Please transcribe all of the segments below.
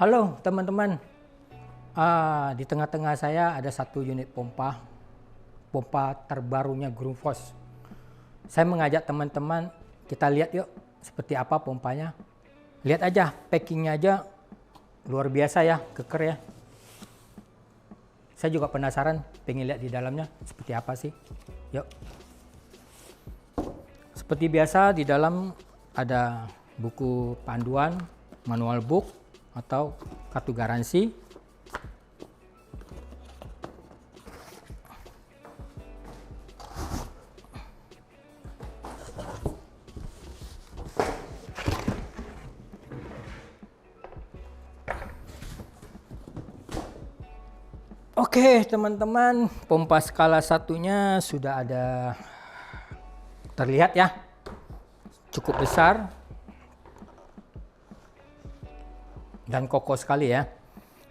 Halo teman-teman, di tengah-tengah saya ada satu unit pompa terbarunya Grundfos. Saya mengajak teman-teman, kita lihat yuk seperti apa pompanya. Lihat aja, packingnya aja luar biasa ya, keker ya. Saya juga penasaran, pengen lihat di dalamnya seperti apa sih. Yuk. Seperti biasa di dalam ada buku panduan, manual book, atau kartu garansi. Oke teman-teman, pompa skala satunya sudah ada terlihat ya, cukup besar dan kokoh sekali ya.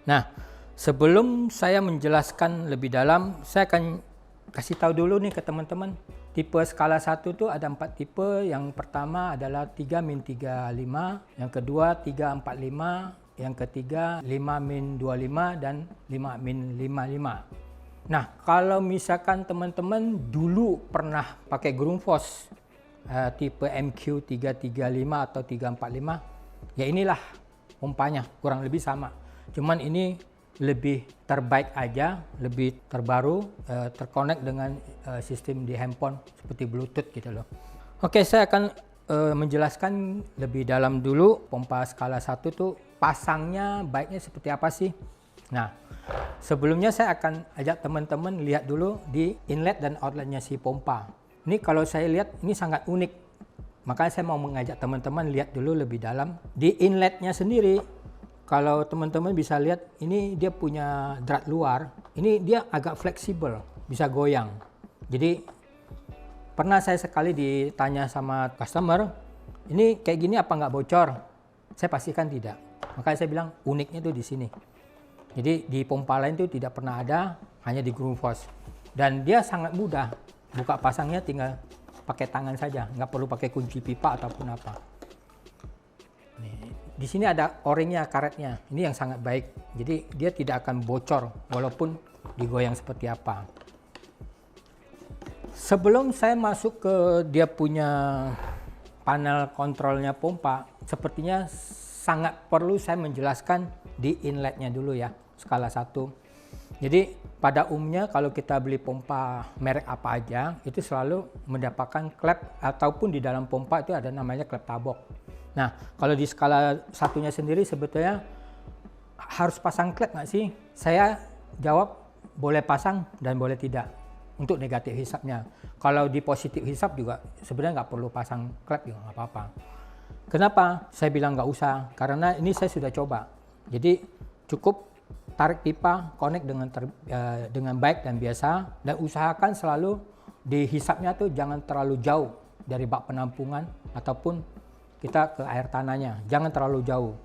Nah, sebelum saya menjelaskan lebih dalam, saya akan kasih tahu dulu nih ke teman-teman. Tipe skala 1 tuh ada 4 tipe. Yang pertama adalah 3-35, yang kedua 3-45, yang ketiga 5-25 dan 5-55. Nah, kalau misalkan teman-teman dulu pernah pakai Grundfos tipe MQ335 atau 345, ya inilah pompanya, kurang lebih sama. Cuman ini lebih terbaik aja, lebih terbaru, terkonek dengan sistem di handphone seperti Bluetooth gitu loh. Oke, saya akan menjelaskan lebih dalam dulu pompa skala 1 tuh pasangnya baiknya seperti apa sih. Nah, sebelumnya saya akan ajak teman-teman lihat dulu di inlet dan outletnya si pompa. Ini kalau saya lihat ini sangat unik. Makanya saya mau mengajak teman-teman lihat dulu lebih dalam. Di inletnya sendiri, kalau teman-teman bisa lihat, ini dia punya drat luar. Ini dia agak fleksibel, bisa goyang. Jadi, pernah saya sekali ditanya sama customer, ini kayak gini apa nggak bocor? Saya pastikan tidak. Makanya saya bilang uniknya tuh di sini. Jadi di pompa lain itu tidak pernah ada, hanya di Grundfos. Dan dia sangat mudah, buka pasangnya tinggal pakai tangan saja, nggak perlu pakai kunci pipa ataupun apa. Nih, di sini ada o-ringnya, karetnya. Ini yang sangat baik. Jadi dia tidak akan bocor walaupun digoyang seperti apa. Sebelum saya masuk ke dia punya panel kontrolnya pompa, sepertinya sangat perlu saya menjelaskan di inletnya dulu ya, skala 1. Jadi pada umumnya kalau kita beli pompa merek apa aja, itu selalu mendapatkan klep ataupun di dalam pompa itu ada namanya klep tabok. Nah, kalau di skala satunya sendiri sebetulnya harus pasang klep nggak sih? Saya jawab boleh pasang dan boleh tidak untuk negatif hisapnya. Kalau di positif hisap juga sebenarnya nggak perlu pasang klep juga nggak apa-apa. Kenapa? Saya bilang nggak usah, karena ini saya sudah coba. Jadi cukup tarik pipa, connect dengan baik dan biasa, dan usahakan selalu dihisapnya tuh jangan terlalu jauh dari bak penampungan ataupun kita ke air tanahnya, jangan terlalu jauh.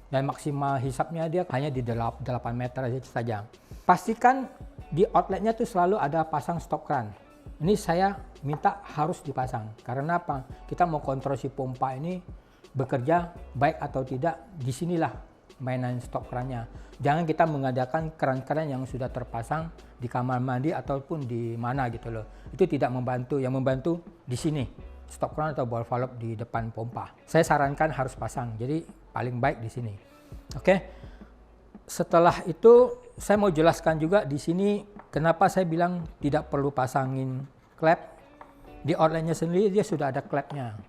Dan maksimal hisapnya dia hanya di 8 meter saja. Pastikan di outletnya tuh selalu ada pasang stop kran. Ini saya minta harus dipasang, karena apa? Kita mau kontrol si pompa ini bekerja baik atau tidak, disinilah mainan stop krannya. Jangan kita mengadakan keran-keran yang sudah terpasang di kamar mandi ataupun di mana gitu loh. Itu tidak membantu. Yang membantu di sini, stop kran atau ball valve di depan pompa. Saya sarankan harus pasang. Jadi paling baik di sini. Oke. Setelah itu saya mau jelaskan juga di sini kenapa saya bilang tidak perlu pasangin klep. Di outletnya sendiri dia sudah ada klepnya.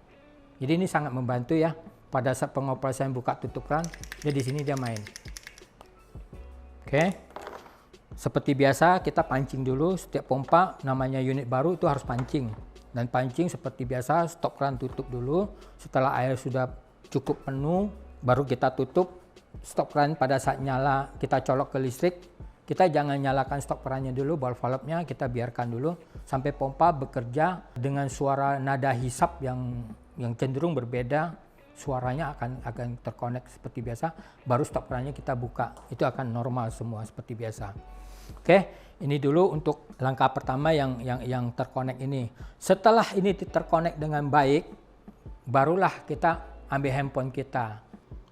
Jadi ini sangat membantu ya. Pada saat pengoperasian buka tutup kran, dia di sini dia main. Oke. Seperti biasa kita pancing dulu setiap pompa, namanya unit baru itu harus pancing. Dan pancing seperti biasa, stop kran tutup dulu. Setelah air sudah cukup penuh, baru kita tutup. Stop kran pada saat nyala, kita colok ke listrik. Kita jangan nyalakan stop krannya dulu, ball valve-nya kita biarkan dulu sampai pompa bekerja dengan suara nada hisap yang cenderung berbeda. Suaranya akan terkonek seperti biasa, baru stop krannya kita buka. Itu akan normal semua seperti biasa. Oke, ini dulu untuk langkah pertama yang terkonek ini. Setelah ini terkonek dengan baik, barulah kita ambil handphone kita,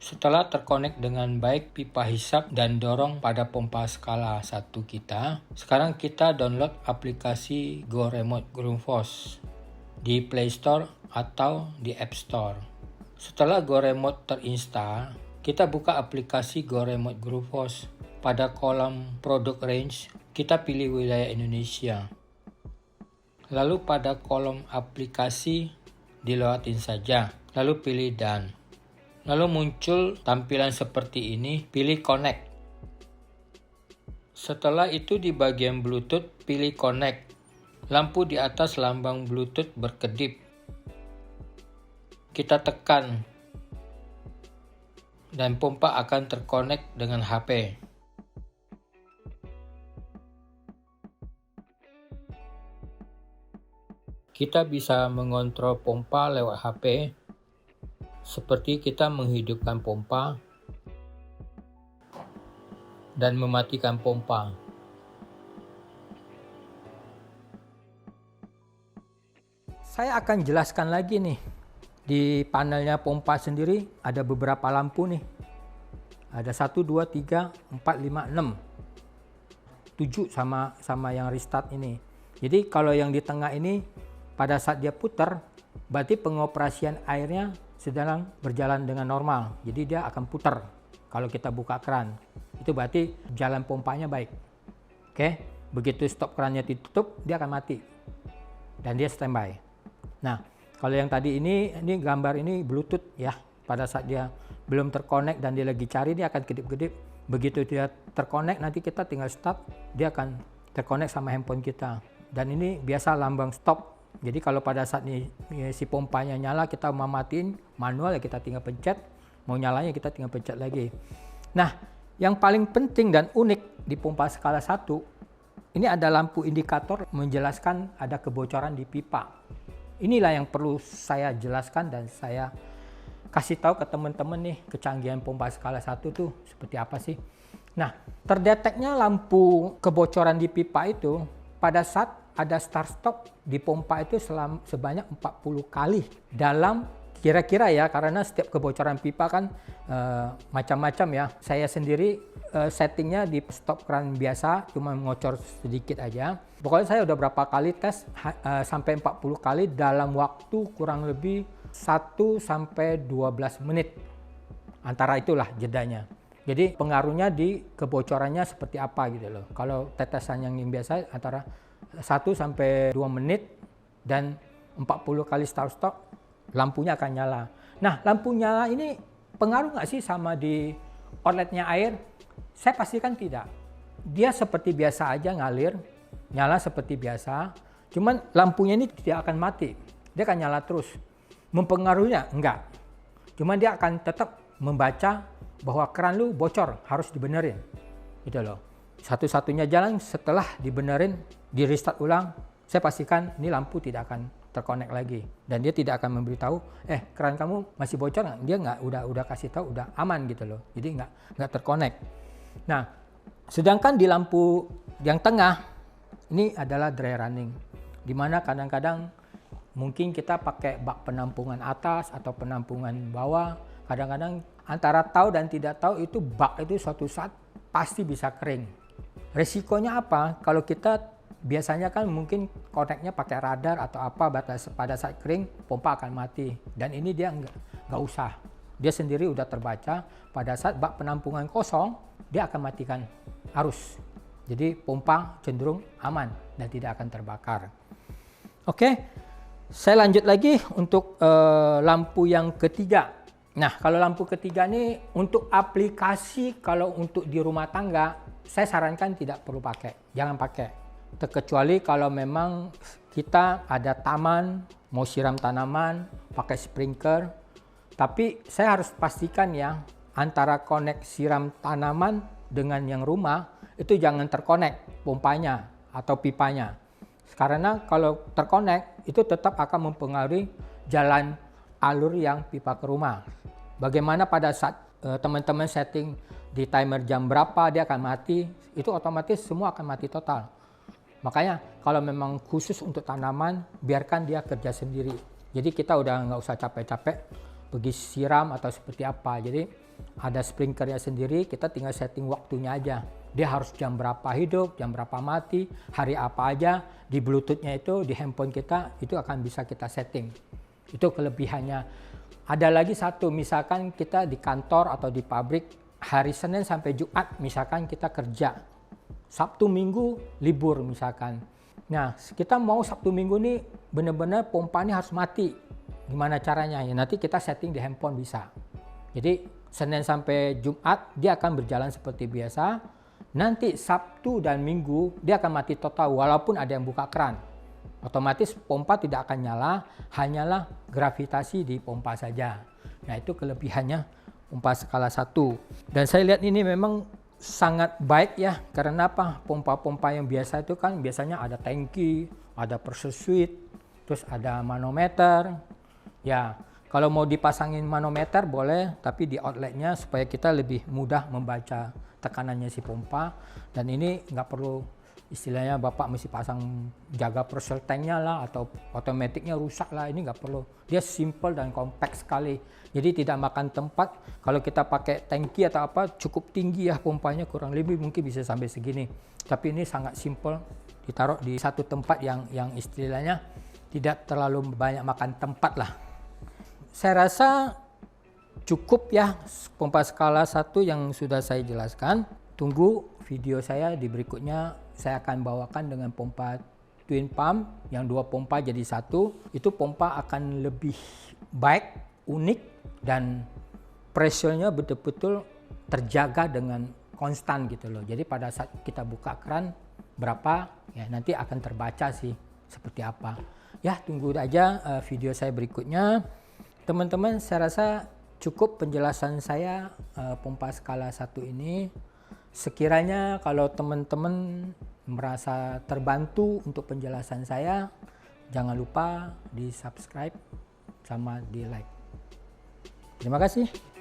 Setelah terkonek dengan baik pipa hisap dan dorong pada pompa skala 1 kita, sekarang kita download aplikasi Go Remote Grundfos di Play Store atau di App Store. Setelah Go Remote terinstall, kita buka aplikasi Go Remote Grundfos. Pada kolom Product Range, kita pilih wilayah Indonesia. Lalu pada kolom aplikasi, dilewatin saja, lalu pilih Done. Lalu muncul tampilan seperti ini, pilih Connect. Setelah itu di bagian Bluetooth, pilih Connect. Lampu di atas lambang Bluetooth berkedip. Kita tekan dan pompa akan terkonek dengan HP. Kita bisa mengontrol pompa lewat HP. Seperti kita menghidupkan pompa dan mematikan pompa. Saya akan jelaskan lagi nih, di panelnya pompa sendiri ada beberapa lampu nih. Ada 1, 2, 3, 4, 5, 6. 7 sama yang restart ini. Jadi kalau yang di tengah ini pada saat dia putar, berarti pengoperasian airnya sedang berjalan dengan normal, jadi dia akan putar kalau kita buka keran. Itu berarti jalan pompanya baik. Oke, begitu stop kerannya ditutup, dia akan mati dan dia standby. Nah, kalau yang tadi ini gambar ini Bluetooth ya. Pada saat dia belum terkonek dan dia lagi cari, dia akan kedip-kedip. Begitu dia terkonek, nanti kita tinggal start, dia akan terkonek sama handphone kita. Dan ini biasa lambang stop. Jadi kalau pada saat ini si pompanya nyala, kita mau matiin manual ya kita tinggal pencet, mau nyalanya kita tinggal pencet lagi. Nah, yang paling penting dan unik di pompa skala 1, ini ada lampu indikator menjelaskan ada kebocoran di pipa. Inilah yang perlu saya jelaskan dan saya kasih tahu ke teman-teman nih, kecanggihan pompa skala 1 tuh seperti apa sih. Nah, terdeteknya lampu kebocoran di pipa itu pada saat ada start stop di pompa itu sebanyak 40 kali dalam kira-kira ya, karena setiap kebocoran pipa kan macam-macam ya. Saya sendiri settingnya di stop keran biasa, cuma ngocor sedikit aja. Pokoknya saya udah berapa kali tes sampai 40 kali dalam waktu kurang lebih 1 sampai 12 menit. Antara itulah jedanya. Jadi pengaruhnya di kebocorannya seperti apa gitu loh. Kalau tetesan yang biasa antara 1 sampai 2 menit dan 40 kali start stop, lampunya akan nyala. Nah, lampu nyala ini pengaruh nggak sih sama di outletnya air? Saya pastikan tidak. Dia seperti biasa aja ngalir, nyala seperti biasa. Cuman lampunya ini tidak akan mati. Dia akan nyala terus. Mempengaruhinya? Enggak. Cuman dia akan tetap membaca bahwa keran lu bocor, harus dibenerin. Gitu loh. Satu-satunya jalan setelah dibenerin, di restart ulang, saya pastikan ini lampu tidak akan terkonek lagi. Dan dia tidak akan memberitahu, keran kamu masih bocor nggak? Dia nggak, udah kasih tahu, udah aman gitu loh. Jadi nggak terkonek. Nah, sedangkan di lampu yang tengah, ini adalah dry running. Dimana kadang-kadang mungkin kita pakai bak penampungan atas atau penampungan bawah. Kadang-kadang antara tahu dan tidak tahu itu bak itu suatu saat pasti bisa kering. Resikonya apa? Kalau kita biasanya kan mungkin koneknya pakai radar atau apa, pada saat kering pompa akan mati. Dan ini dia nggak usah. Dia sendiri udah terbaca pada saat bak penampungan kosong, dia akan matikan arus. Jadi pompa cenderung aman dan tidak akan terbakar. Oke, saya lanjut lagi untuk lampu yang ketiga. Nah, kalau lampu ketiga ini untuk aplikasi, kalau untuk di rumah tangga, saya sarankan tidak perlu pakai, jangan pakai. Terkecuali kalau memang kita ada taman, mau siram tanaman, pakai sprinkler. Tapi saya harus pastikan ya, antara konek siram tanaman dengan yang rumah, itu jangan terkonek pompanya atau pipanya. Karena kalau terkonek, itu tetap akan mempengaruhi jalan alur yang pipa ke rumah. Bagaimana pada saat teman-teman setting di timer jam berapa dia akan mati, itu otomatis semua akan mati total. Makanya kalau memang khusus untuk tanaman, biarkan dia kerja sendiri. Jadi kita udah nggak usah capek-capek pergi siram atau seperti apa. Jadi ada sprinklernya sendiri, kita tinggal setting waktunya aja. Dia harus jam berapa hidup, jam berapa mati, hari apa aja. Di Bluetooth-nya itu, di handphone kita, itu akan bisa kita setting. Itu kelebihannya. Ada lagi satu, misalkan kita di kantor atau di pabrik, hari Senin sampai Jumat misalkan kita kerja. Sabtu Minggu libur misalkan. Nah, kita mau Sabtu Minggu nih benar-benar pompa ini harus mati. Gimana caranya? Ya nanti kita setting di handphone bisa. Jadi Senin sampai Jumat dia akan berjalan seperti biasa. Nanti Sabtu dan Minggu dia akan mati total walaupun ada yang buka keran. Otomatis pompa tidak akan nyala, hanyalah gravitasi di pompa saja. Nah, itu kelebihannya pompa skala 1. Dan saya lihat ini memang sangat baik ya, karena apa? Pompa-pompa yang biasa itu kan biasanya ada tangki, ada pressure switch, terus ada manometer. Ya, kalau mau dipasangin manometer boleh, tapi di outletnya supaya kita lebih mudah membaca tekanannya si pompa. Dan ini nggak perlu istilahnya Bapak mesti pasang jaga pressure tanknya lah atau otomatiknya rusak lah, ini nggak perlu. Dia simple dan compact sekali, jadi tidak makan tempat. Kalau kita pakai tangki atau apa cukup tinggi ya pompanya, kurang lebih mungkin bisa sampai segini, tapi ini sangat simple, ditaruh di satu tempat yang istilahnya tidak terlalu banyak makan tempat lah. Saya rasa cukup ya pompa skala 1 yang sudah saya jelaskan. Tunggu video saya di berikutnya, saya akan bawakan dengan pompa twin pump yang 2 pompa jadi 1. Itu pompa akan lebih baik, unik, dan pressure-nya betul-betul terjaga dengan konstan gitu loh. Jadi pada saat kita buka keran berapa ya nanti akan terbaca sih seperti apa. Ya, tunggu aja video saya berikutnya. Teman-teman, saya rasa cukup penjelasan saya pompa skala 1 ini. Sekiranya kalau teman-teman merasa terbantu untuk penjelasan saya, jangan lupa di subscribe sama di like. Terima kasih.